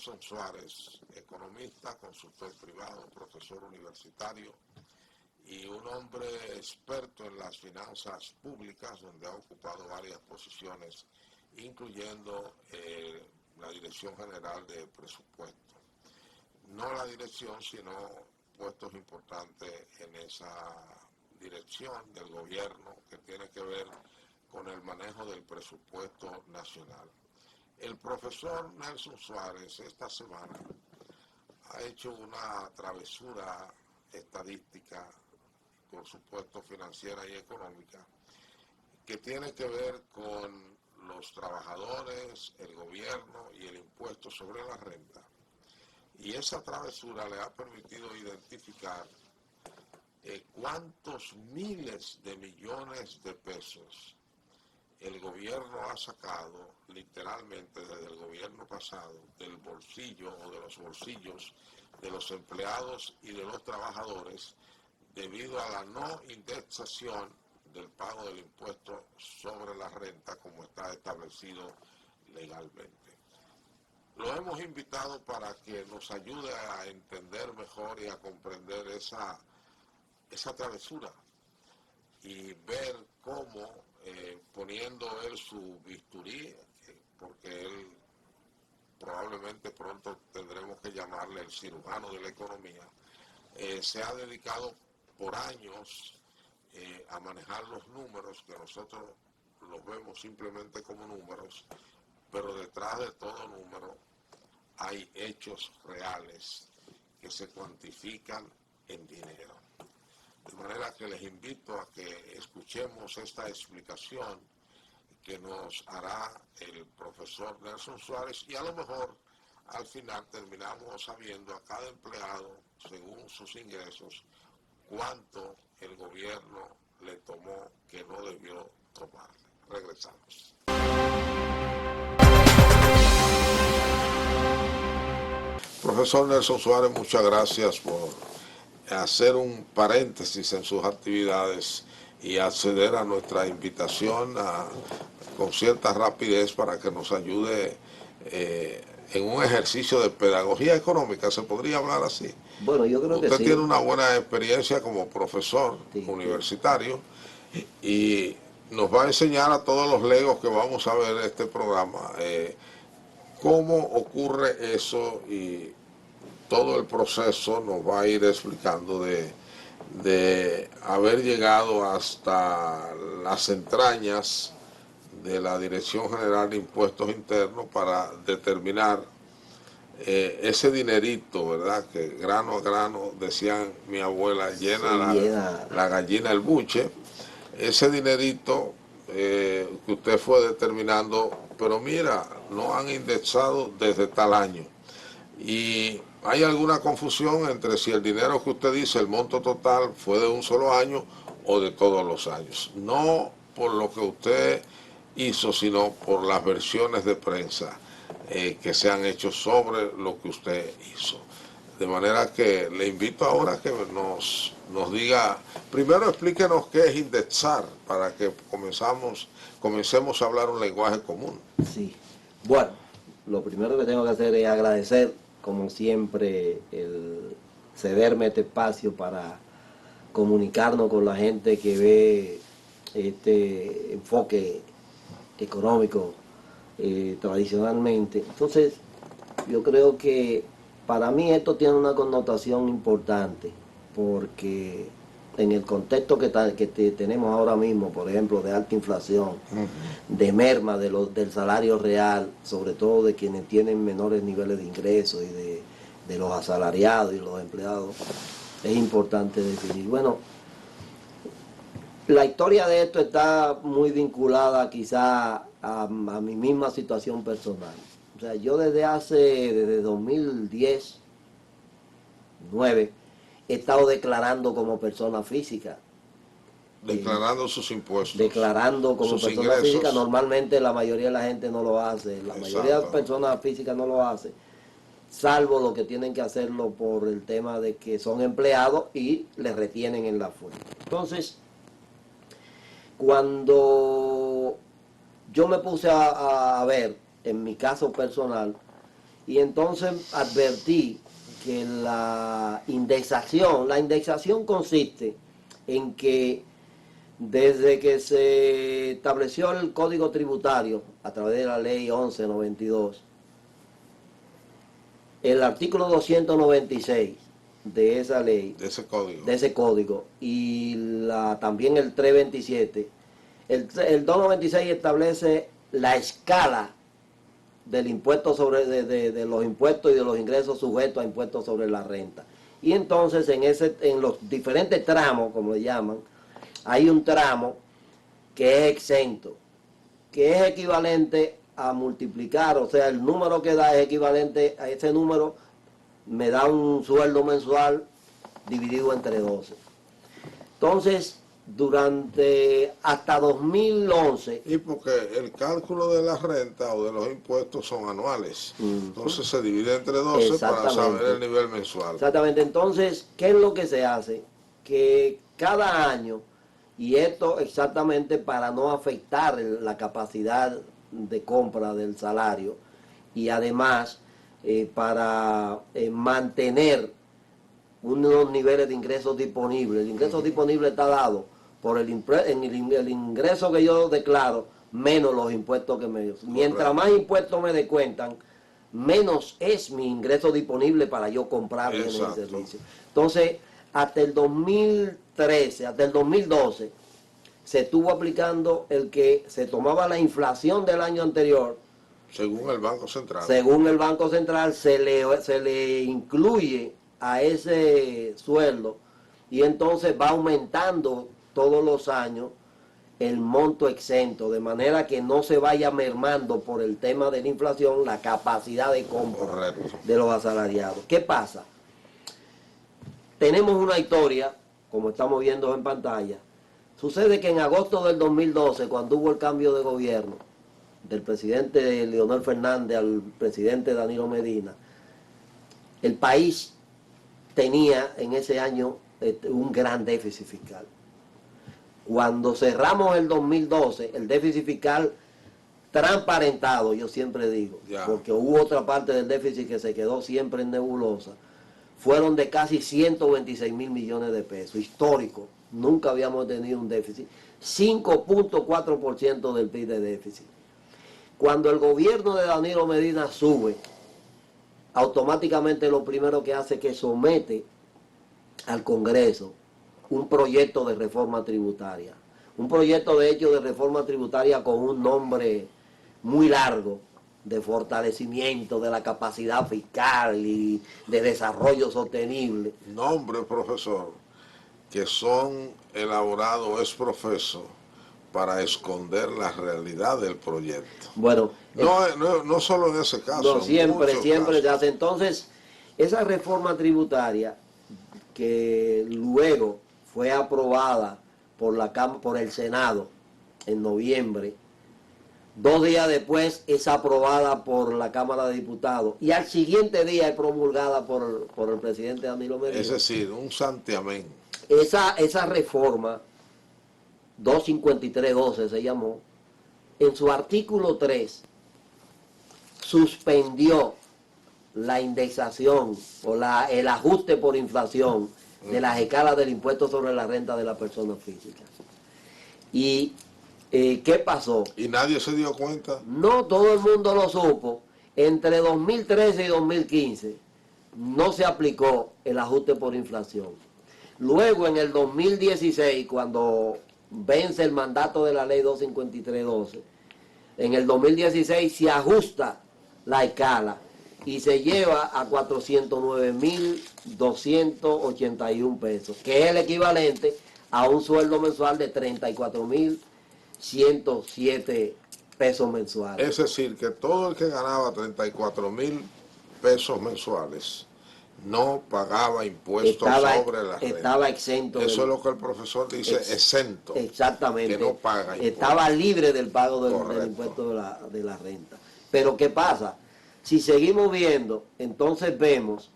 Nelson Suárez, economista, consultor privado, profesor universitario y un hombre experto en las finanzas públicas, donde ha ocupado varias posiciones, incluyendo la Dirección General de Presupuesto. No la dirección, sino puestos importantes en esa dirección del gobierno que tiene que ver con el manejo del presupuesto nacional. El profesor Nelson Suárez esta semana ha hecho una travesura estadística, por supuesto financiera y económica, que tiene que ver con los trabajadores, el gobierno y el impuesto sobre la renta. Y esa travesura le ha permitido identificar cuántos miles de millones de pesos el gobierno ha sacado literalmente desde el gobierno pasado del bolsillo o de los bolsillos de los empleados y de los trabajadores debido a la no indexación del pago del impuesto sobre la renta como está establecido legalmente. Lo hemos invitado para que nos ayude a entender mejor y a comprender esa travesura y ver cómo, poniendo él su bisturí, porque él probablemente pronto tendremos que llamarle el cirujano de la economía, se ha dedicado por años a manejar los números, que nosotros los vemos simplemente como números, pero detrás de todo número hay hechos reales que se cuantifican en dinero. De manera que les invito a que escuchemos esta explicación que nos hará el profesor Nelson Suárez y a lo mejor al final terminamos sabiendo a cada empleado, según sus ingresos, cuánto el gobierno le tomó que no debió tomarle. Regresamos. Profesor Nelson Suárez, muchas gracias por hacer un paréntesis en sus actividades y acceder a nuestra invitación con cierta rapidez para que nos ayude en un ejercicio de pedagogía económica, ¿se podría hablar así? Bueno, yo creo que sí. Usted tiene una buena experiencia como profesor universitario y nos va a enseñar a todos los legos que vamos a ver en este programa cómo ocurre eso y todo el proceso nos va a ir explicando de haber llegado hasta las entrañas de la Dirección General de Impuestos Internos para determinar ese dinerito, ¿verdad? Que grano a grano, decían mi abuela, llena la gallina el buche. Ese dinerito que usted fue determinando, pero mira, no han indexado desde tal año. Y hay alguna confusión entre si el dinero que usted dice, el monto total, fue de un solo año o de todos los años. No por lo que usted hizo, sino por las versiones de prensa que se han hecho sobre lo que usted hizo. De manera que le invito ahora a que nos diga, primero explíquenos qué es indexar, para que comencemos a hablar un lenguaje común. Sí, bueno, lo primero que tengo que hacer es agradecer, como siempre, el cederme este espacio para comunicarnos con la gente que ve este enfoque económico tradicionalmente. Entonces, yo creo que para mí esto tiene una connotación importante, porque en el contexto que tenemos ahora mismo, por ejemplo, de alta inflación, de merma del salario real, sobre todo de quienes tienen menores niveles de ingresos y de los asalariados y los empleados, es importante definir. Bueno, la historia de esto está muy vinculada quizá a mi misma situación personal. O sea, yo desde 2010, 2009, he estado declarando como persona física. Declarando sus impuestos. Declarando como sus persona ingresos. física. Normalmente la mayoría de la gente no lo hace. La mayoría de las personas físicas no lo hace. Salvo los que tienen que hacerlo por el tema de que son empleados y les retienen en la fuente. Entonces, cuando yo me puse a ver, en mi caso personal, Y entonces advertí que la indexación consiste en que desde que se estableció el Código Tributario a través de la Ley 1192, el artículo 296 de esa ley, de ese código, y también el 327, el 296 establece la escala del impuesto de los impuestos y de los ingresos sujetos a impuestos sobre la renta. Y entonces en los diferentes tramos, como le llaman, hay un tramo que es exento, que es equivalente a multiplicar, o sea, el número que da es equivalente a ese número, me da un sueldo mensual dividido entre 12. Entonces, durante hasta 2011... Y porque el cálculo de la renta o de los impuestos son anuales. Entonces se divide entre 12 para saber el nivel mensual. Exactamente. Entonces, ¿qué es lo que se hace? Que cada año, y esto exactamente para no afectar la capacidad de compra del salario, y además para mantener unos niveles de ingresos disponibles. El ingreso disponible está dado por el ingreso que yo declaro menos los impuestos que me... Mientras más impuestos me descuentan, menos es mi ingreso disponible para yo comprar bienes y servicios. Entonces, hasta el 2013, hasta el 2012, se estuvo aplicando el que se tomaba la inflación del año anterior. Según el Banco Central. Según el Banco Central, se le incluye a ese sueldo y entonces va aumentando todos los años el monto exento, de manera que no se vaya mermando por el tema de la inflación la capacidad de compra de los asalariados. ¿Qué pasa? Tenemos una historia, como estamos viendo en pantalla. Sucede que en agosto del 2012, cuando hubo el cambio de gobierno, del presidente Leonel Fernández al presidente Danilo Medina, el país tenía en ese año un gran déficit fiscal. Cuando cerramos el 2012, el déficit fiscal transparentado, yo siempre digo, porque hubo otra parte del déficit que se quedó siempre en nebulosa, fueron de casi 126 mil millones de pesos, histórico. Nunca habíamos tenido un déficit, 5.4% del PIB de déficit. Cuando el gobierno de Danilo Medina sube, automáticamente lo primero que hace es que somete al Congreso un proyecto de reforma tributaria. Un proyecto de hecho de reforma tributaria con un nombre muy largo, de fortalecimiento de la capacidad fiscal y de desarrollo sostenible. Nombre, profesor, que son elaborados es profeso para esconder la realidad del proyecto. Bueno, no solo en ese caso. No, siempre se hace. Entonces, esa reforma tributaria que luego fue aprobada por el Senado en noviembre, 2 días después es aprobada por la Cámara de Diputados y al siguiente día es promulgada por el presidente Danilo Medina. Es decir, un santiamén. Esa reforma 253.12 se llamó, en su artículo 3 suspendió la indexación o el ajuste por inflación de las escalas del impuesto sobre la renta de las personas físicas. ¿Y qué pasó? ¿Y nadie se dio cuenta? No, todo el mundo lo supo. Entre 2013 y 2015 no se aplicó el ajuste por inflación. Luego, en el 2016, cuando vence el mandato de la ley 253.12, en el 2016 se ajusta la escala y se lleva a 409.281 pesos, que es el equivalente a un sueldo mensual de 34.107 pesos mensuales. Es decir, que todo el que ganaba 34.000 pesos mensuales no pagaba impuestos sobre la renta. Estaba exento. Eso es lo que el profesor dice, exento. Exactamente. Que no paga impuestos. Estaba libre del pago del impuesto de la renta. Pero ¿qué pasa? Si seguimos viendo, entonces vemos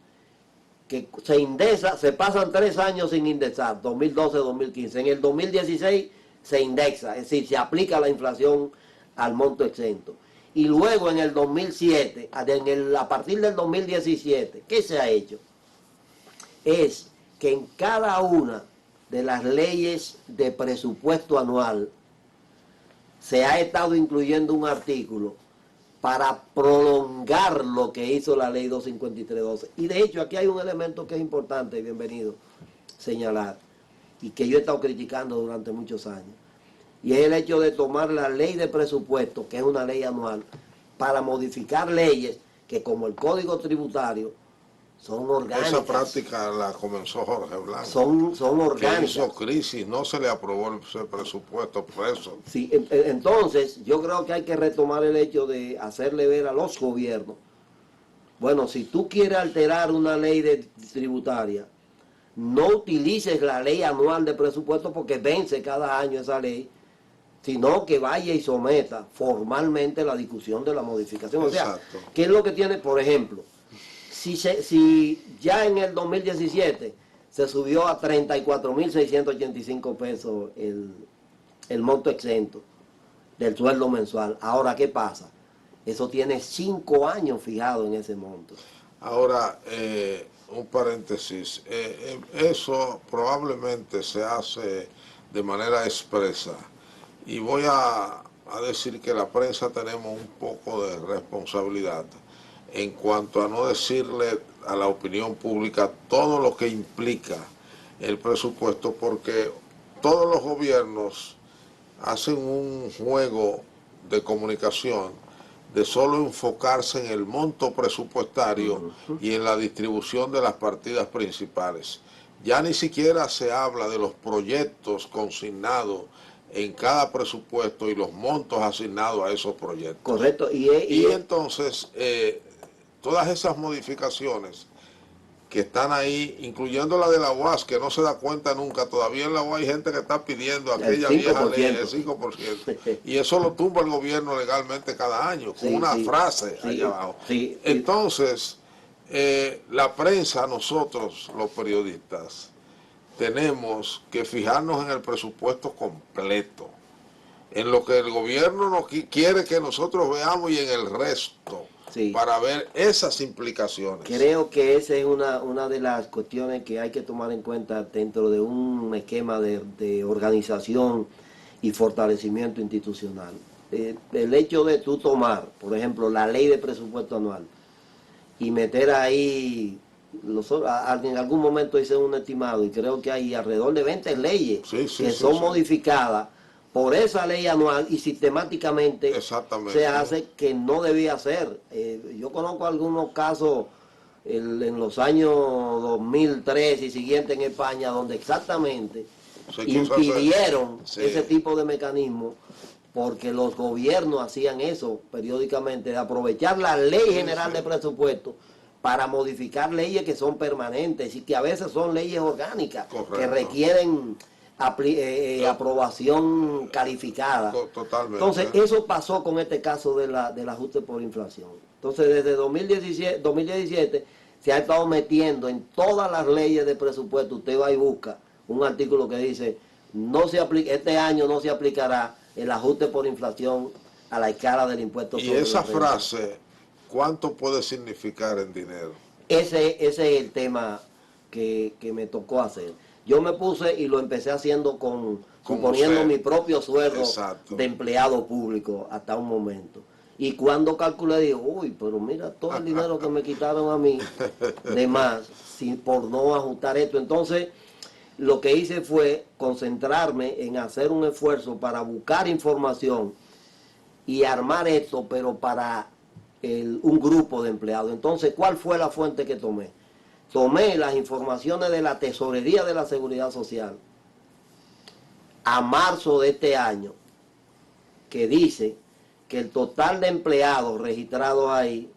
que se pasan 3 años sin indexar, 2012-2015. En el 2016 se indexa, es decir, se aplica la inflación al monto exento. y luego en el 2007, a partir del 2017, ¿qué se ha hecho? Es que en cada una de las leyes de presupuesto anual se ha estado incluyendo un artículo para prolongar lo que hizo la ley 253-12. Y de hecho aquí hay un elemento que es importante y bienvenido señalar, y que yo he estado criticando durante muchos años, y es el hecho de tomar la ley de presupuesto, que es una ley anual, para modificar leyes que, como el Código Tributario, son orgánicas. Esa práctica la comenzó Jorge Blanco. Son orgánicas. Que hizo crisis, no se le aprobó ese presupuesto preso. Sí, entonces yo creo que hay que retomar el hecho de hacerle ver a los gobiernos, bueno, si tú quieres alterar una ley tributaria, no utilices la ley anual de presupuesto porque vence cada año esa ley, sino que vaya y someta formalmente la discusión de la modificación. O sea, exacto. ¿qué es lo que tiene? Por ejemplo, si ya en el 2017 se subió a 34.685 pesos el monto exento del sueldo mensual, ahora ¿qué pasa? Eso tiene 5 años fijado en ese monto. Ahora, un paréntesis, eso probablemente se hace de manera expresa, y voy a decir que la prensa tenemos un poco de responsabilidad en cuanto a no decirle a la opinión pública todo lo que implica el presupuesto, porque todos los gobiernos hacen un juego de comunicación de solo enfocarse en el monto presupuestario y en la distribución de las partidas principales. Ya ni siquiera se habla de los proyectos consignados en cada presupuesto y los montos asignados a esos proyectos. Correcto. Y entonces, todas esas modificaciones que están ahí, incluyendo la de la UAS, que no se da cuenta nunca, todavía en la UAS hay gente que está pidiendo aquella vieja ley del 5%, y eso lo tumba el gobierno legalmente cada año, con una frase allá abajo. Entonces, la prensa, nosotros los periodistas, tenemos que fijarnos en el presupuesto completo, en lo que el gobierno nos quiere que nosotros veamos y en el resto, para ver esas implicaciones. Creo que esa es una de las cuestiones que hay que tomar en cuenta dentro de un esquema de organización y fortalecimiento institucional. El hecho de tú tomar, por ejemplo, la ley de presupuesto anual y meter ahí, en algún momento hice un estimado y creo que hay alrededor de 20 leyes que son modificadas por esa ley anual y sistemáticamente se hace que no debía ser. Yo conozco algunos casos en los años 2003 y siguientes en España donde exactamente impidieron ese tipo de mecanismos porque los gobiernos hacían eso periódicamente, de aprovechar la ley general de presupuesto para modificar leyes que son permanentes y que a veces son leyes orgánicas que requieren aprobación calificada. Totalmente. Entonces, eso pasó con este caso del ajuste por inflación. Entonces, desde 2017 se ha estado metiendo en todas las leyes de presupuesto. Usted va y busca un artículo que dice, este año no se aplicará el ajuste por inflación a la escala del impuesto sobre la renta. Y esa frase, ¿cuánto puede significar en dinero? Ese es el tema que me tocó hacer. Yo me puse y lo empecé haciendo suponiendo mi propio sueldo de empleado público hasta un momento. Y cuando calculé, digo, uy, pero mira todo el dinero que me quitaron a mí de más por no ajustar esto. Entonces, lo que hice fue concentrarme en hacer un esfuerzo para buscar información y armar esto, pero para un grupo de empleados. Entonces, ¿cuál fue la fuente que tomé? Tomé las informaciones de la Tesorería de la Seguridad Social a marzo de este año, que dice que el total de empleados registrados ahí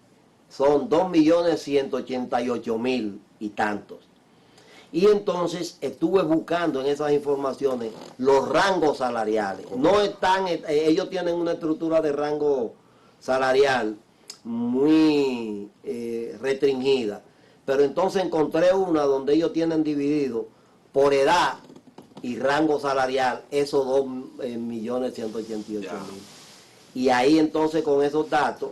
son 2.188.000 y tantos. Y entonces estuve buscando en esas informaciones los rangos salariales. No están, ellos tienen una estructura de rango salarial muy restringida. Pero entonces encontré una donde ellos tienen dividido por edad y rango salarial esos 2.188.000. Y ahí entonces con esos datos,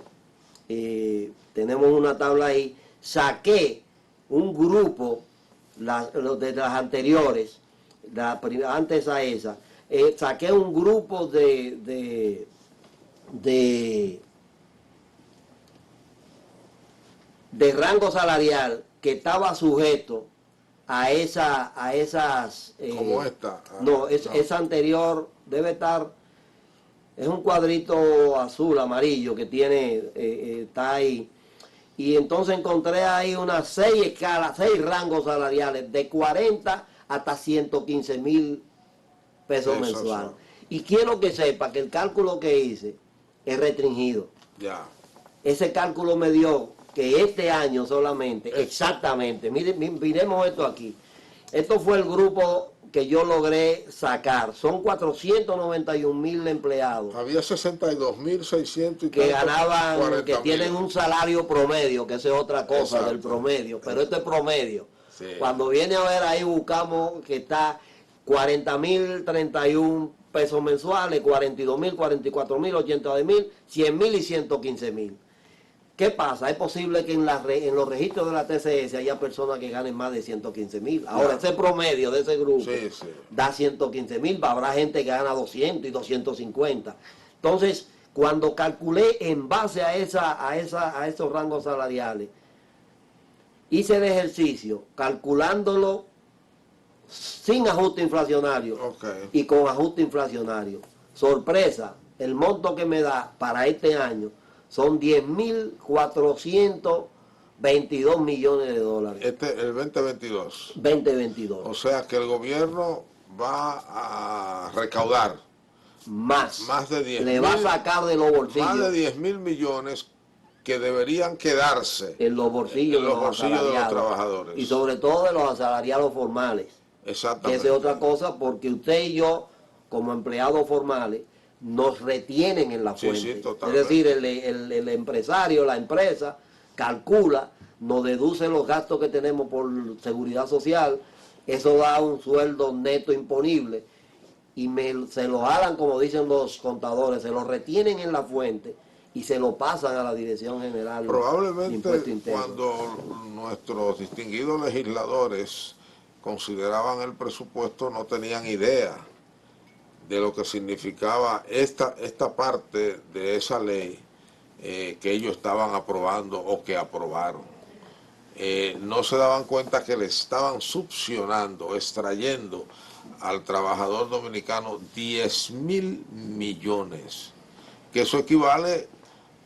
tenemos una tabla ahí, saqué un grupo, de las anteriores, antes a esa, saqué un grupo de rango salarial que estaba sujeto a esas... Como esta. No, esa anterior debe estar... Es un cuadrito azul, amarillo que tiene, está ahí. Y entonces encontré ahí unas 6 escalas, 6 rangos salariales, de 40 hasta 115,000 pesos mensuales. Y quiero que sepa que el cálculo que hice es restringido. Ya. Ese cálculo me dio que este año solamente, exactamente, miremos esto aquí. Esto fue el grupo que yo logré sacar. Son 491,000 empleados. Había 62,600 y que ganaban, 40,000. que tienen un salario promedio, que esa es otra cosa. Exacto. Del promedio, pero esto es promedio. Sí. Cuando viene a ver ahí buscamos que está 40,031 pesos mensuales, 42,000, 44,000, 80,000, 100,000 y 115,000. ¿Qué pasa? Es posible que en los registros de la TCS haya personas que ganen más de 115,000. Ahora, ese promedio de ese grupo da 115,000, habrá gente que gana 200 y 250. Entonces, cuando calculé en base a esos rangos salariales, hice el ejercicio calculándolo sin ajuste inflacionario y con ajuste inflacionario. Sorpresa, el monto que me da para este año son 10,422 millones de dólares. El 2022. 2022. O sea que el gobierno va a recaudar más de 10 le va a sacar de los bolsillos. Más de 10,000 millones que deberían quedarse en los bolsillos, de los trabajadores. Y sobre todo de los asalariados formales. Exactamente. Esa es otra cosa, porque usted y yo, como empleados formales, nos retienen en la fuente. Sí, es decir, el empresario, la empresa, calcula, nos deduce los gastos que tenemos por seguridad social, eso da un sueldo neto imponible, y se lo jalan, como dicen los contadores, se lo retienen en la fuente y se lo pasan a la Dirección General Probablemente de Impuesto Interno. Cuando nuestros distinguidos legisladores consideraban el presupuesto, no tenían idea de lo que significaba esta parte de esa ley que ellos estaban aprobando o que aprobaron. No se daban cuenta que le estaban succionando, extrayendo al trabajador dominicano 10,000 millones, que eso equivale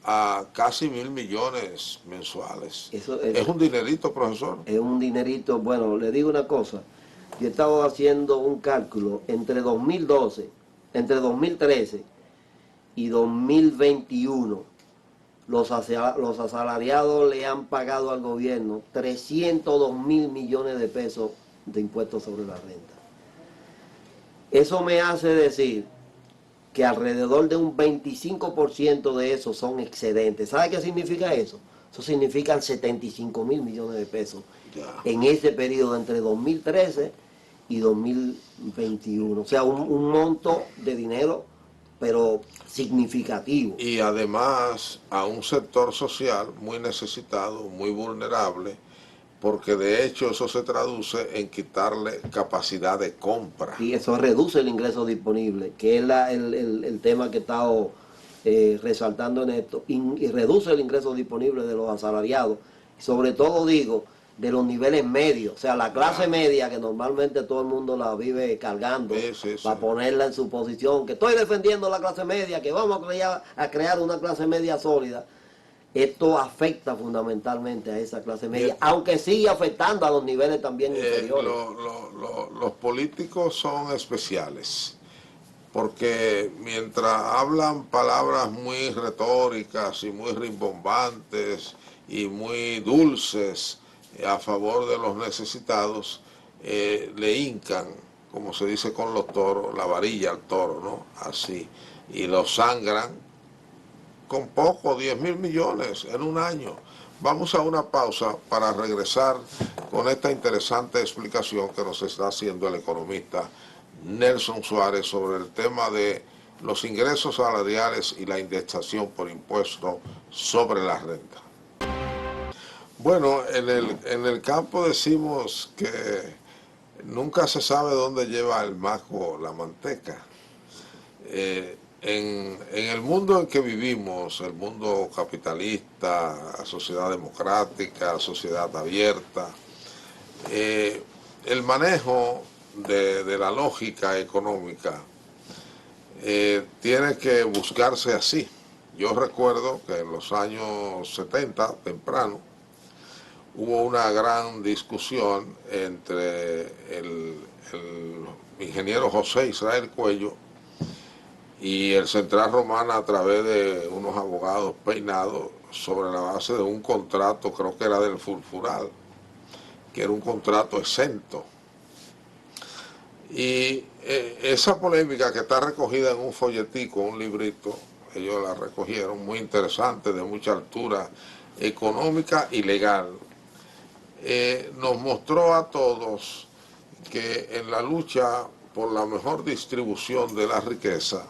a casi 1,000 millones mensuales. Es un dinerito, profesor. Es un dinerito. Bueno, le digo una cosa. Yo estaba haciendo un cálculo entre 2013 y 2021. Los asalariados le han pagado al gobierno 302,000 millones de pesos de impuestos sobre la renta. Eso me hace decir que alrededor de un 25% de esos son excedentes. ¿Sabe qué significa eso? Eso significa 75,000 millones de pesos en ese periodo entre 2013 y 2021. O sea, un monto de dinero, pero significativo. Y además a un sector social muy necesitado, muy vulnerable, porque de hecho eso se traduce en quitarle capacidad de compra. Y eso reduce el ingreso disponible, que es el tema que he estado resaltando en esto, y reduce el ingreso disponible de los asalariados, sobre todo digo, de los niveles medios, o sea, la clase media que normalmente todo el mundo la vive cargando, para ponerla en su posición, que estoy defendiendo la clase media, que vamos a crear una clase media sólida. Esto afecta fundamentalmente a esa clase media, aunque sigue afectando a los niveles también inferiores. Los políticos son especiales, porque mientras hablan palabras muy retóricas y muy rimbombantes y muy dulces a favor de los necesitados, le hincan, como se dice con los toros, la varilla al toro, ¿no? Así, y lo sangran con poco, 10,000 millones en un año. Vamos a una pausa para regresar con esta interesante explicación que nos está haciendo el economista Nelson Suárez sobre el tema de los ingresos salariales y la indexación por impuesto sobre la renta. Bueno, en el campo decimos que nunca se sabe dónde lleva el maco la manteca. En el mundo en que vivimos, el mundo capitalista, sociedad democrática, sociedad abierta, el manejo de la lógica económica tiene que buscarse así. Yo recuerdo que en los años 70, temprano, hubo una gran discusión entre el ingeniero José Israel Cuello y el Central Romana a través de unos abogados peinados sobre la base de un contrato, creo que era del Fulfural, que era un contrato exento. Y esa polémica que está recogida en un folletico, un librito, ellos la recogieron, muy interesante, de mucha altura económica y legal, nos mostró a todos que en la lucha por la mejor distribución de la riqueza,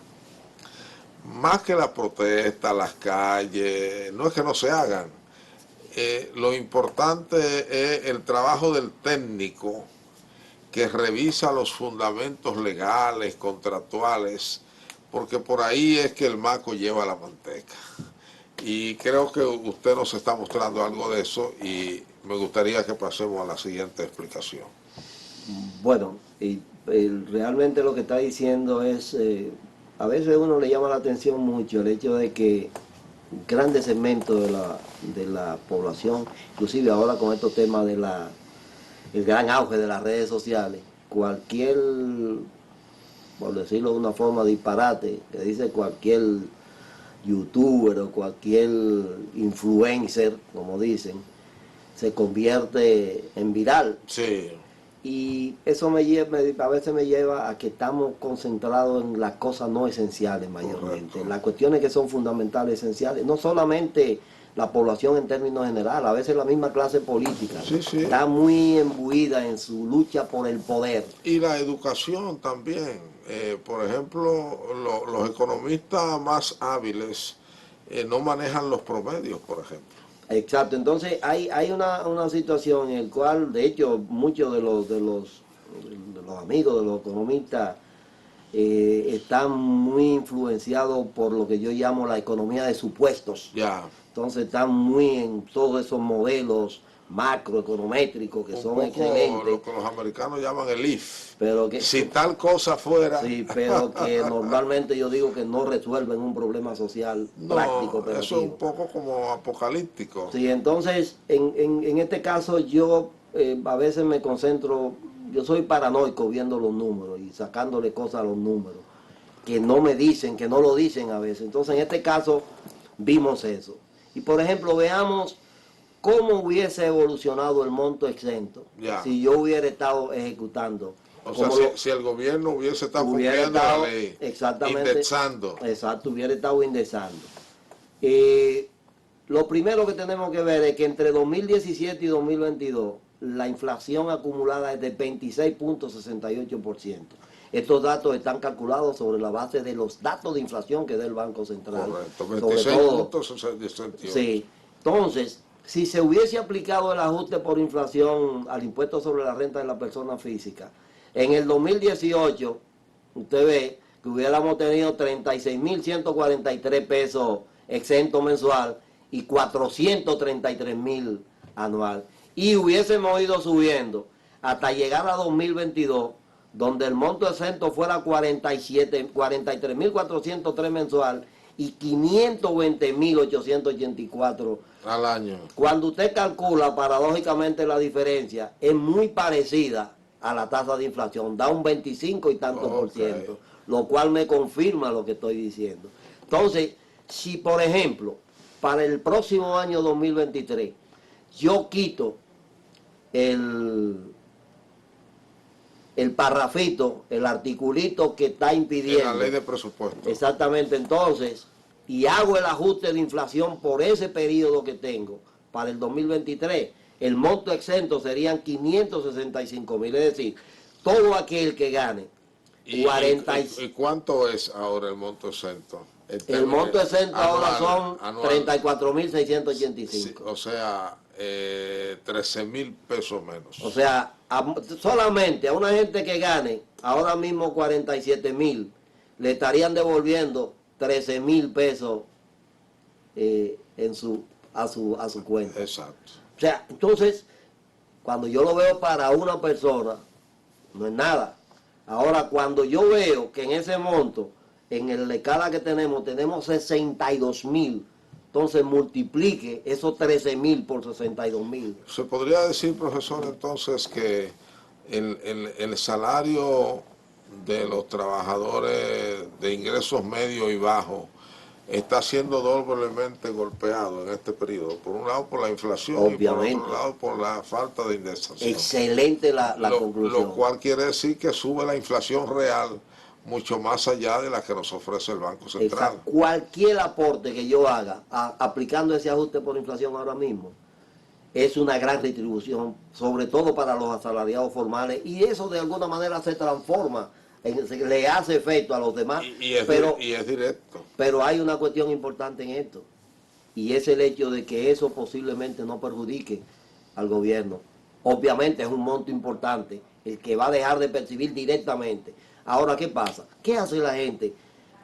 más que la protesta, las calles, no es que no se hagan, lo importante es el trabajo del técnico que revisa los fundamentos legales, contractuales, porque por ahí es que el maco lleva la manteca. Y creo que usted nos está mostrando algo de eso y me gustaría que pasemos a la siguiente explicación. Bueno, realmente lo que está diciendo es, a veces uno le llama la atención mucho el hecho de que grandes segmentos de la población, inclusive ahora con estos temas de el gran auge de las redes sociales, cualquier, por decirlo de una forma, disparate, que dice cualquier youtuber o cualquier influencer, como dicen, se convierte en viral. Sí. Y eso a veces me lleva a que estamos concentrados en las cosas no esenciales mayormente, Correcto. en las cuestiones que son fundamentales, esenciales, no solamente la población en términos generales, a veces la misma clase política Sí, sí. está muy embuida en su lucha por el poder. Y la educación también. Por ejemplo, los economistas más hábiles no manejan los promedios, por ejemplo. Exacto, entonces hay una situación en la cual, de hecho, muchos de los amigos de los economistas están muy influenciados por lo que yo llamo la economía de supuestos. Ya. Entonces están muy en todos esos modelos macroeconométricos que son excelentes. Lo que los americanos llaman el if. Pero que, si tal cosa fuera. Sí, pero que normalmente yo digo que no resuelven un problema social práctico. No, eso es un poco como apocalíptico. Sí, entonces en este caso yo a veces me concentro, yo soy paranoico viendo los números y sacándole cosas a los números, que no me dicen, que no lo dicen a veces. Entonces en este caso vimos eso. Y por ejemplo, veamos cómo hubiese evolucionado el monto exento si yo hubiera estado ejecutando. O sea, si el gobierno hubiese estado cumpliendo la ley, exactamente, indexando. Exacto, hubiera estado indexando. Lo primero que tenemos que ver es que entre 2017 y 2022 la inflación acumulada es de 26.68%. Estos datos están calculados sobre la base de los datos de inflación que da el Banco Central. Correcto, 26.68. Sí, entonces, si se hubiese aplicado el ajuste por inflación al impuesto sobre la renta de la persona física, en el 2018, usted ve que hubiéramos tenido 36.143 pesos exento mensual y 433.000 anual. Y hubiésemos ido subiendo hasta llegar a 2022, donde el monto exento fuera 43.403 mensual y 520.884 al año. Cuando usted calcula, paradójicamente la diferencia es muy parecida a la tasa de inflación, da un 25 y tanto por ciento, lo cual me confirma lo que estoy diciendo. Entonces, si por ejemplo, para el próximo año 2023, yo quito el parrafito, el articulito que está impidiendo. En la ley de presupuesto. Exactamente, entonces, y hago el ajuste de inflación por ese periodo que tengo para el 2023, el monto exento serían 565.000, es decir, todo aquel que gane ¿Y cuánto es ahora el monto exento? El monto exento ahora son anual. 34.685. Sí, o sea, 13.000 pesos menos. O sea, solamente a una gente que gane ahora mismo 47.000, le estarían devolviendo 13.000 pesos a su cuenta. Exacto. O sea, entonces, cuando yo lo veo para una persona, no es nada. Ahora, cuando yo veo que en ese monto, en el escala que tenemos 62.000, entonces multiplique esos 13.000 por 62.000. Se podría decir, profesor, entonces que el salario de los trabajadores de ingresos medios y bajos está siendo doblemente golpeado en este periodo. Por un lado por la inflación, obviamente, y por otro lado por la falta de indexación. Excelente la conclusión. Lo cual quiere decir que sube la inflación real mucho más allá de la que nos ofrece el Banco Central. Exacto. Cualquier aporte que yo haga aplicando ese ajuste por inflación ahora mismo es una gran retribución, sobre todo para los asalariados formales, y eso de alguna manera se transforma, le hace efecto a los demás. Y es directo. Pero hay una cuestión importante en esto, y es el hecho de que eso posiblemente no perjudique al gobierno. Obviamente es un monto importante, el que va a dejar de percibir directamente. Ahora, ¿qué pasa? ¿Qué hace la gente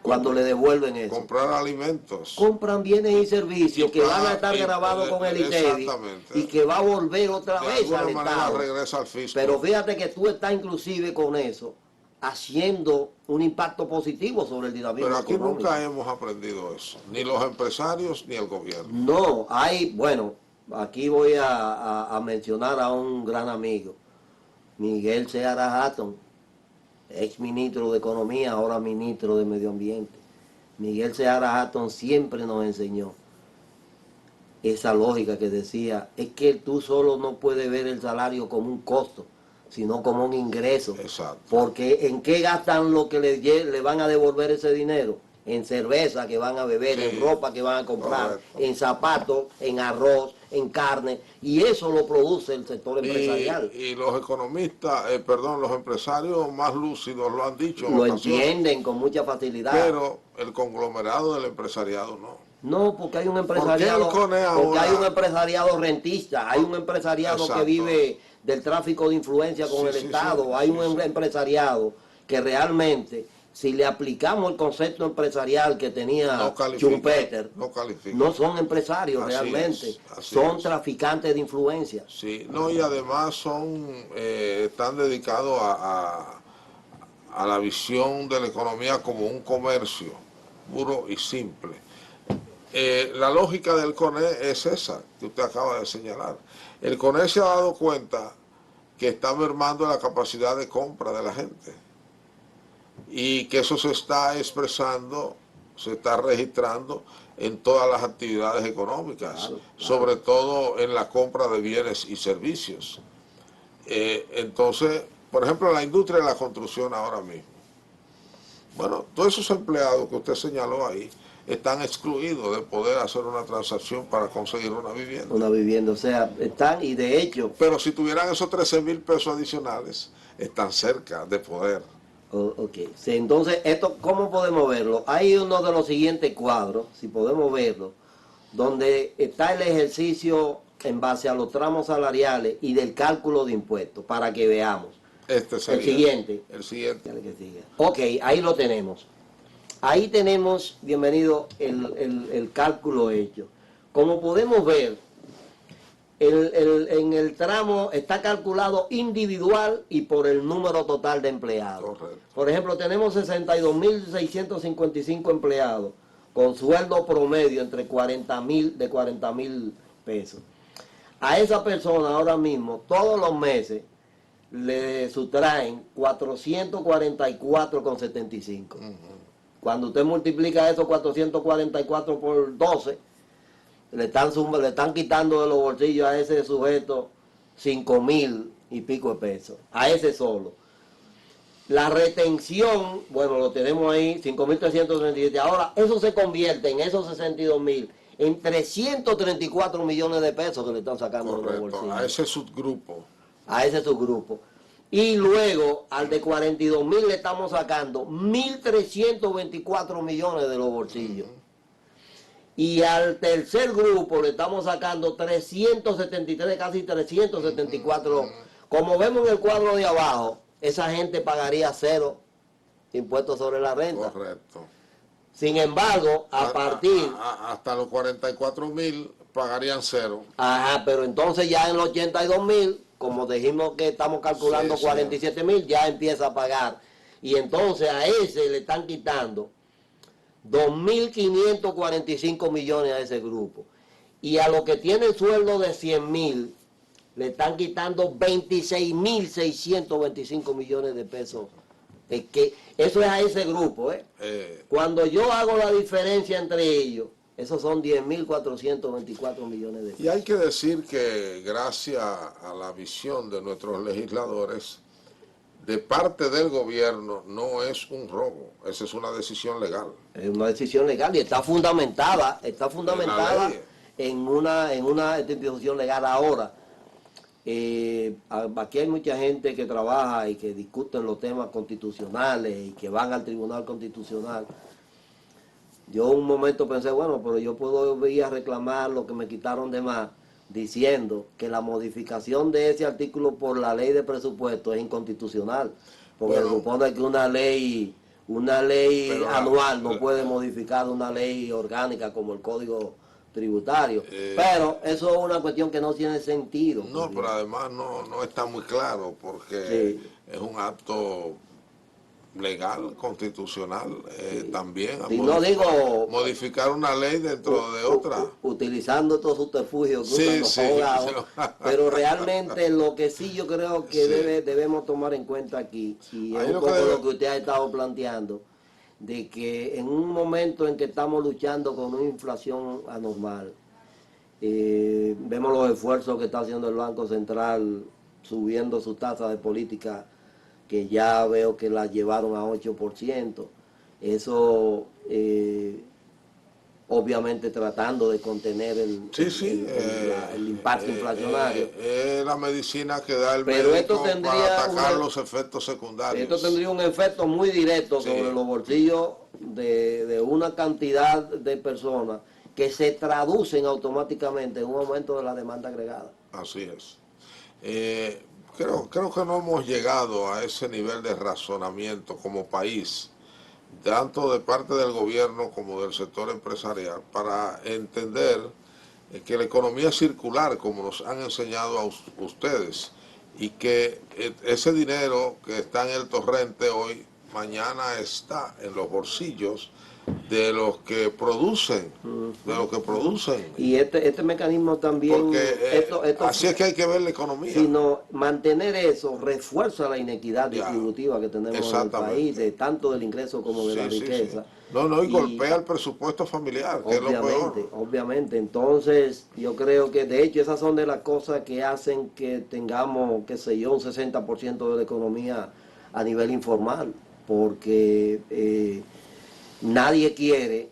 cuando le devuelven eso? Comprar alimentos. Compran bienes y servicios que van a estar grabados con el ITEVI y que va a volver otra vez al Estado. Regresa al fisco. Pero fíjate que tú estás inclusive con eso haciendo un impacto positivo sobre el dinamismo Pero aquí económico. nunca hemos aprendido eso, ni los empresarios ni el gobierno. No, aquí voy a mencionar a un gran amigo, Miguel Seara Hatton, ex ministro de Economía, ahora ministro de Medio Ambiente. Miguel Seara Hatton siempre nos enseñó esa lógica que decía, es que tú solo no puedes ver el salario como un costo, sino como un ingreso. Exacto. Porque ¿en qué gastan lo que le van a devolver ese dinero? En cerveza que van a beber, sí, en ropa que van a comprar, correcto, en zapatos, en arroz, en carne, y eso lo produce el sector empresarial. Y los economistas, los empresarios más lúcidos lo han dicho. Lo entienden con mucha facilidad. Pero el conglomerado del empresariado no. No, porque hay un empresariado, hay un empresariado rentista, hay un empresariado, exacto, que vive del tráfico de influencia con el Estado, hay un empresariado que realmente, si le aplicamos el concepto empresarial que tenía Schumpeter, no son empresarios realmente, son traficantes de influencia. Sí, no, y además están dedicados a la visión de la economía como un comercio puro y simple. La lógica del CONE es esa que usted acaba de señalar. El CONE se ha dado cuenta que está mermando la capacidad de compra de la gente y que eso se está expresando, se está registrando en todas las actividades económicas, claro, sobre todo en la compra de bienes y servicios. Entonces, por ejemplo, en la industria de la construcción ahora mismo, bueno, todos esos empleados que usted señaló ahí están excluidos de poder hacer una transacción para conseguir una vivienda. Una vivienda, o sea, están, y de hecho... Pero si tuvieran esos 13.000 pesos adicionales, están cerca de poder. Ok, sí, entonces, esto, ¿cómo podemos verlo? Hay uno de los siguientes cuadros, si podemos verlo, donde está el ejercicio en base a los tramos salariales y del cálculo de impuestos, para que veamos. Este sería el siguiente. El siguiente. Ok, ahí lo tenemos. Ahí tenemos, bienvenido, el cálculo hecho. Como podemos ver, en el tramo está calculado individual y por el número total de empleados. Correcto. Por ejemplo, tenemos 62.655 empleados con sueldo promedio entre 40.000 pesos. A esa persona ahora mismo, todos los meses, le sustraen 444,75. Cuando usted multiplica esos 444 por 12, le están quitando de los bolsillos a ese sujeto 5.000 y pico de pesos, a ese solo. La retención, bueno, lo tenemos ahí, 5.337. Ahora, eso se convierte en esos 62.000 en 334 millones de pesos que le están sacando de los bolsillos. A ese subgrupo. A ese subgrupo. Y luego al de 42.000 le estamos sacando 1.324 millones de los bolsillos. Y al tercer grupo le estamos sacando 373, casi 374. Como vemos en el cuadro de abajo, esa gente pagaría 0 impuestos sobre la renta. Correcto. Sin embargo, a partir... hasta los 44.000 pagarían 0. Ajá, pero entonces ya en los 82.000, como dijimos que estamos calculando 47.000, ya empieza a pagar. Y entonces a ese le están quitando 2.545 millones a ese grupo. Y a los que tienen sueldo de 100.000, le están quitando 26.625 millones de pesos. Es que eso es a ese grupo, Cuando yo hago la diferencia entre ellos, esos son 10.424 millones de pesos. Y hay que decir que gracias a la visión de nuestros legisladores, de parte del gobierno no es un robo, esa es una decisión legal. Es una decisión legal y está fundamentada en una institución legal ahora. Aquí hay mucha gente que trabaja y que discuten los temas constitucionales y que van al Tribunal Constitucional. Yo un momento pensé, bueno, pero yo puedo ir a reclamar lo que me quitaron de más, diciendo que la modificación de ese artículo por la ley de presupuesto es inconstitucional, porque se supone que una ley anual no puede modificar una ley orgánica como el Código Tributario, pero eso es una cuestión que no tiene sentido. No, pero además no está muy claro, porque es un acto legal, constitucional, también, modificar una ley dentro de otra. Utilizando estos subterfugios que usan los abogados, pero realmente lo que sí yo creo que debemos tomar en cuenta aquí, y es un poco lo que usted ha estado planteando, de que en un momento en que estamos luchando con una inflación anormal, vemos los esfuerzos que está haciendo el Banco Central subiendo su tasa de política, que ya veo que la llevaron a 8%. Eso, obviamente, tratando de contener el impacto inflacionario. Es la medicina que da el médico para atacar los efectos secundarios. Esto tendría un efecto muy directo sobre los bolsillos de una cantidad de personas que se traducen automáticamente en un aumento de la demanda agregada. Así es. Creo que no hemos llegado a ese nivel de razonamiento como país, tanto de parte del gobierno como del sector empresarial, para entender que la economía es circular, como nos han enseñado a ustedes, y que ese dinero que está en el torrente hoy, mañana está en los bolsillos de los que producen, Y este mecanismo también... Porque así es que hay que ver la economía. Sino mantener eso refuerza la inequidad distributiva que tenemos en el país, tanto del ingreso como de la riqueza. Y golpea el presupuesto familiar, que es lo peor. Obviamente, entonces yo creo que de hecho esas son de las cosas que hacen que tengamos, qué sé yo, un 60% de la economía a nivel informal, porque nadie quiere,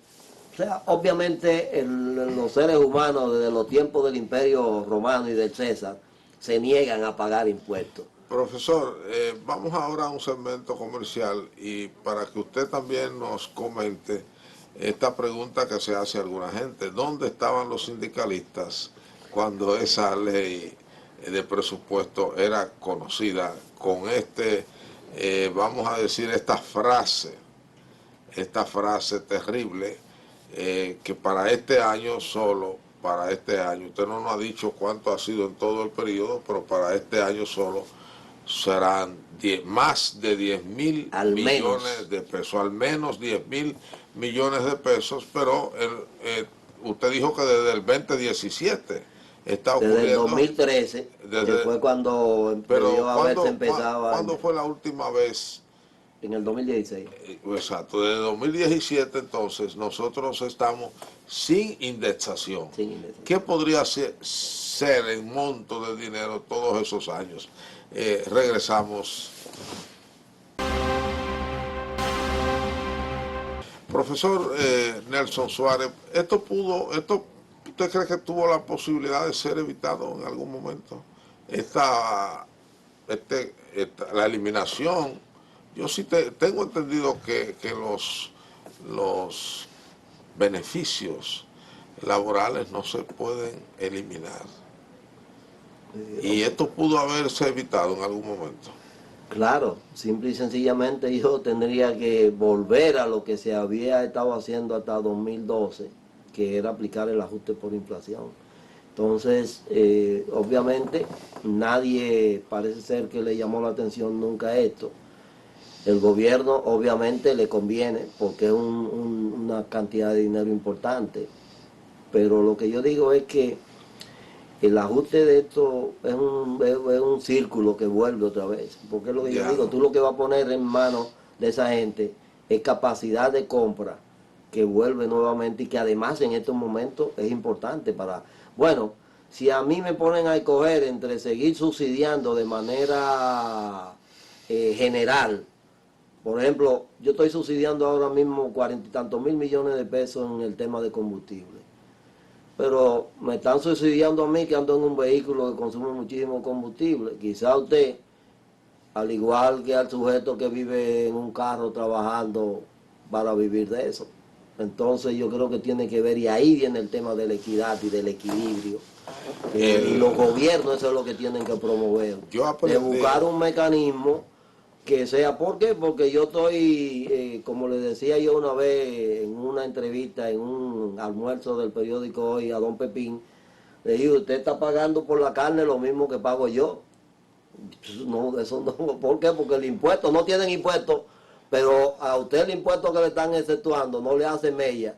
o sea, obviamente los seres humanos desde los tiempos del Imperio Romano y del César se niegan a pagar impuestos. Profesor, vamos ahora a un segmento comercial y para que usted también nos comente esta pregunta que se hace a alguna gente. ¿Dónde estaban los sindicalistas cuando esa ley de presupuesto era conocida con vamos a decir, esta frase terrible, que para este año solo, usted no nos ha dicho cuánto ha sido en todo el periodo, pero para este año solo serán más de 10.000 millones de pesos, al menos 10.000 millones de pesos, pero usted dijo que desde el 2017 está ocurriendo. Desde el 2013, que fue cuando empezó a haberse empezado. ¿Cuándo fue la última vez? En el 2016. Exacto, desde 2017 entonces nosotros estamos sin indexación. ¿Qué podría ser en monto de dinero todos esos años? Regresamos. Profesor Nelson Suárez, ¿usted cree que tuvo la posibilidad de ser evitado en algún momento? la eliminación, yo sí tengo entendido que los beneficios laborales no se pueden eliminar. Y esto pudo haberse evitado en algún momento. Claro, simple y sencillamente yo tendría que volver a lo que se había estado haciendo hasta 2012, que era aplicar el ajuste por inflación. Entonces, obviamente, nadie parece ser que le llamó la atención nunca a esto. El gobierno obviamente le conviene porque es una cantidad de dinero importante, pero lo que yo digo es que el ajuste de esto es un círculo que vuelve otra vez, porque es lo que yo digo, tú lo que vas a poner en manos de esa gente es capacidad de compra que vuelve nuevamente y que además en estos momentos es importante para, bueno, si a mí me ponen a escoger entre seguir subsidiando de manera general. Por ejemplo, yo estoy subsidiando ahora mismo 40 y tantos mil millones de pesos en el tema de combustible. Pero me están subsidiando a mí que ando en un vehículo que consume muchísimo combustible. Quizá usted, al igual que al sujeto que vive en un carro trabajando para vivir de eso. Entonces yo creo que tiene que ver, y ahí viene el tema de la equidad y del equilibrio. Y los gobiernos eso es lo que tienen que promover. De buscar un mecanismo que sea, ¿por qué? Porque yo estoy, como le decía yo una vez en una entrevista, en un almuerzo del periódico Hoy a don Pepín, le dije, usted está pagando por la carne lo mismo que pago yo. No, eso no, ¿por qué? Porque el impuesto, no tienen impuesto, pero a usted el impuesto que le están exceptuando no le hace mella,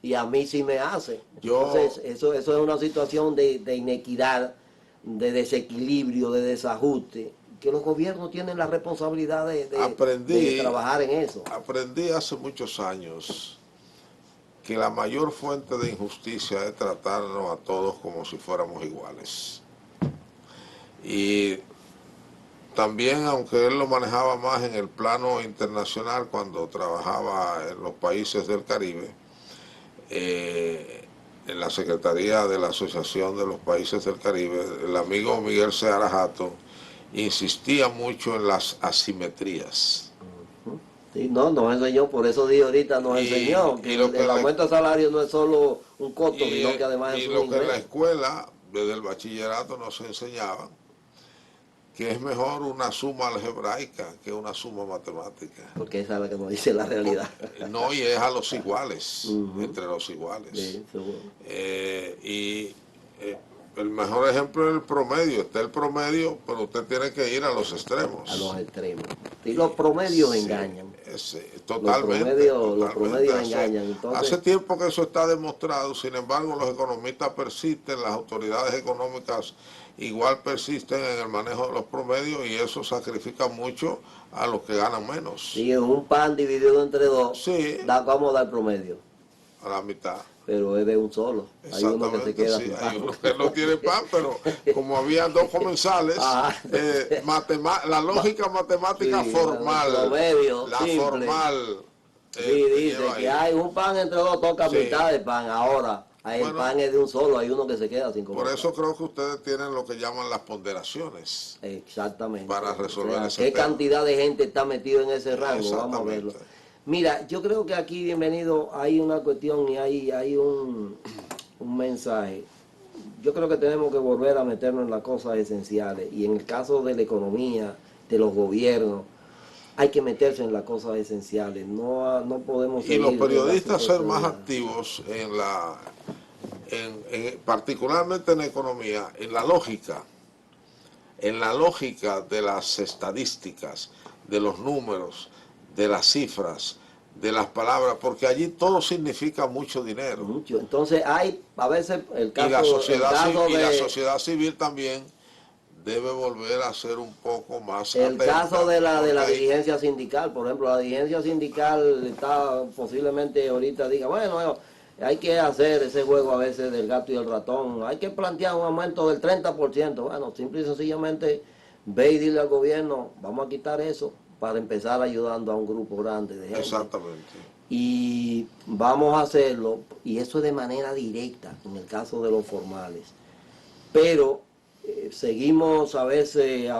y a mí sí me hace. Entonces, eso es una situación de inequidad, de desequilibrio, de desajuste, que los gobiernos tienen la responsabilidad de trabajar en eso. Aprendí hace muchos años que la mayor fuente de injusticia es tratarnos a todos como si fuéramos iguales. Y también, aunque él lo manejaba más en el plano internacional cuando trabajaba en los países del Caribe, en la Secretaría de la Asociación de los Países del Caribe, el amigo Miguel Seara Jato insistía mucho en las asimetrías. Sí, nos enseñó, por eso dije ahorita, nos enseñó que el aumento de salario no es solo un costo, sino que además es un ingreso. Y lo que en la escuela, desde el bachillerato, nos enseñaban, que es mejor una suma algebraica que una suma matemática. Porque esa es la que nos dice la realidad. No, y es a los iguales, entre los iguales. Sí, seguro. El mejor ejemplo es el promedio. Está el promedio, pero usted tiene que ir a los extremos. A los extremos. Y los promedios engañan. Totalmente. Los promedios engañan. Entonces, hace tiempo que eso está demostrado, sin embargo los economistas persisten, las autoridades económicas igual persisten en el manejo de los promedios y eso sacrifica mucho a los que ganan menos. Y un pan dividido entre dos, sí, ¿cómo da el promedio? A la mitad. Pero es de un solo. Hay uno que se queda sin pan. Hay uno que no tiene pan, pero como había dos comensales, la lógica matemática formal, promedio, la simple. Formal. Dice que hay un pan entre dos, toca mitad de pan. Ahora, el pan es de un solo, hay uno que se queda sin comer. Por eso creo que ustedes tienen lo que llaman las ponderaciones. Exactamente. Para resolver ese tema. ¿Qué cantidad de gente está metido en ese rango? Vamos a verlo. Mira, yo creo que aquí, bienvenido, hay una cuestión y hay un mensaje. Yo creo que tenemos que volver a meternos en las cosas esenciales. Y en el caso de la economía, de los gobiernos, hay que meterse en las cosas esenciales. No podemos seguir. Y los periodistas ser más activos particularmente en la economía, en la lógica de las estadísticas, de los números, de las cifras, de las palabras, porque allí todo significa mucho dinero. Mucho. Entonces hay, a veces, el caso, y la sociedad civil también debe volver a ser un poco más atenta. El caso de la dirigencia sindical, por ejemplo, la dirigencia sindical está posiblemente ahorita diga, bueno, hay que hacer ese juego a veces del gato y el ratón, hay que plantear un aumento del 30%. Bueno, simple y sencillamente ve y dile al gobierno, vamos a quitar eso, para empezar ayudando a un grupo grande de gente. Exactamente. Y vamos a hacerlo, y eso es de manera directa, en el caso de los formales. Pero seguimos a veces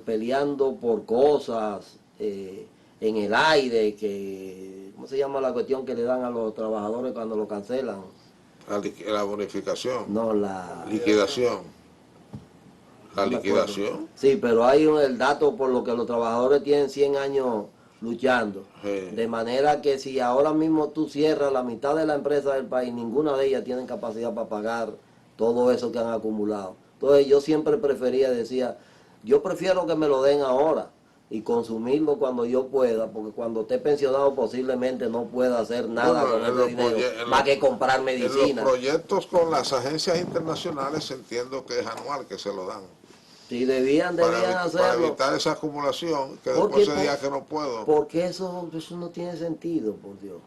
peleando por cosas en el aire, que, ¿cómo se llama la cuestión que le dan a los trabajadores cuando lo cancelan? La bonificación, No, la liquidación, la no me acuerdo. liquidación. Sí, pero hay el dato por lo que los trabajadores tienen 100 años luchando. Sí. De manera que si ahora mismo tú cierras la mitad de la empresa del país, ninguna de ellas tiene capacidad para pagar todo eso que han acumulado. Entonces yo siempre decía, yo prefiero que me lo den ahora y consumirlo cuando yo pueda, porque cuando esté pensionado posiblemente no pueda hacer nada Bueno, con ese dinero, más que comprar En medicina. los proyectos con las agencias internacionales entiendo que es anual que se lo dan. Si debían Para hacerlo. evitar esa acumulación, que Porque, después se diga que no puedo. Porque eso no tiene sentido, por Dios.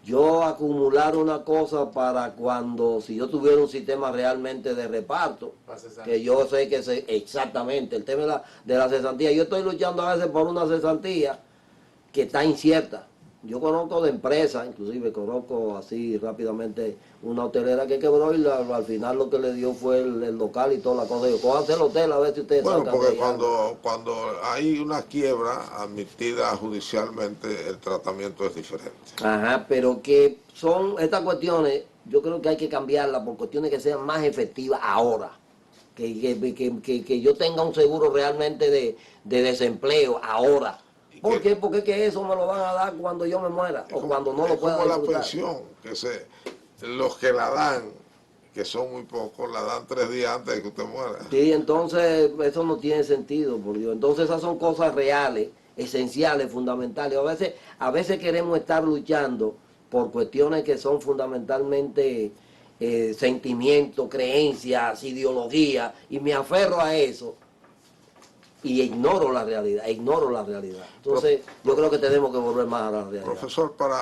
Yo acumular una cosa para cuando, si yo tuviera un sistema realmente de reparto, que yo sé que sé exactamente, el tema de la cesantía, yo estoy luchando a veces por una cesantía que está incierta. Yo conozco de empresas, inclusive conozco así rápidamente una hotelera que quebró y al final lo que le dio fue el local y toda la cosa. Yo, cójanse el hotel a ver si ustedes Bueno, sacan porque de ahí algo. cuando hay una quiebra admitida judicialmente, el tratamiento es diferente. Ajá, pero que son estas cuestiones, yo creo que hay que cambiarlas por cuestiones que sean más efectivas ahora. Que yo tenga un seguro realmente de desempleo ahora. ¿Por qué? Porque es que eso me lo van a dar cuando yo me muera o cuando no lo pueda como la disfrutar. pensión, los que la dan, que son muy pocos, la dan 3 días antes de que usted muera. Sí, entonces eso no tiene sentido, por Dios. Entonces esas son cosas reales, esenciales, fundamentales. A veces queremos estar luchando por cuestiones que son fundamentalmente sentimientos, creencias, ideologías, y me aferro a eso y ignoro la realidad, Entonces yo creo que tenemos que volver más a la realidad. Profesor, para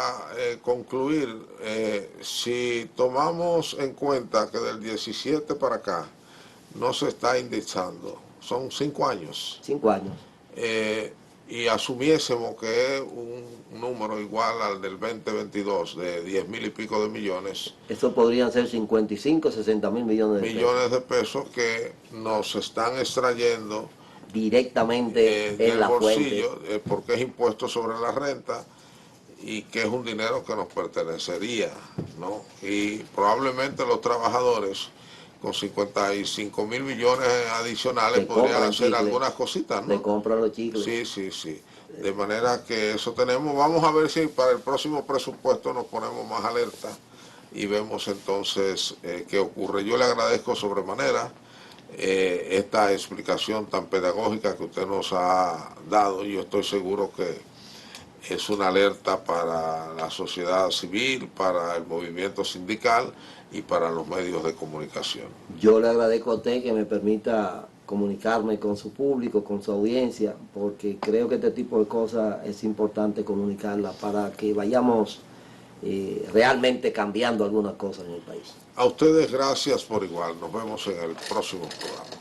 concluir, si tomamos en cuenta que del 17 para acá no se está indexando, son 5 años. 5 años. Y asumiésemos que es un número igual al del 2022 de 10,000 y pico de millones. Eso podrían ser 55, 60 mil millones de pesos. De pesos que nos están extrayendo directamente en del la bolsillo, fuente. Porque es impuesto sobre la renta y que es un dinero que nos pertenecería, ¿no? Y probablemente los trabajadores con 55,000 millones adicionales podrían hacer algunas cositas, ¿no? Le compran los chicles. Sí. De manera que eso tenemos. Vamos a ver si para el próximo presupuesto nos ponemos más alerta y vemos entonces qué ocurre. Yo le agradezco sobremanera esta explicación tan pedagógica que usted nos ha dado. Yo estoy seguro que es una alerta para la sociedad civil, para el movimiento sindical y para los medios de comunicación. Yo le agradezco a usted que me permita comunicarme con su público, con su audiencia, porque creo que este tipo de cosas es importante comunicarlas para que vayamos realmente cambiando algunas cosas en el país. A ustedes gracias por igual. Nos vemos en el próximo programa.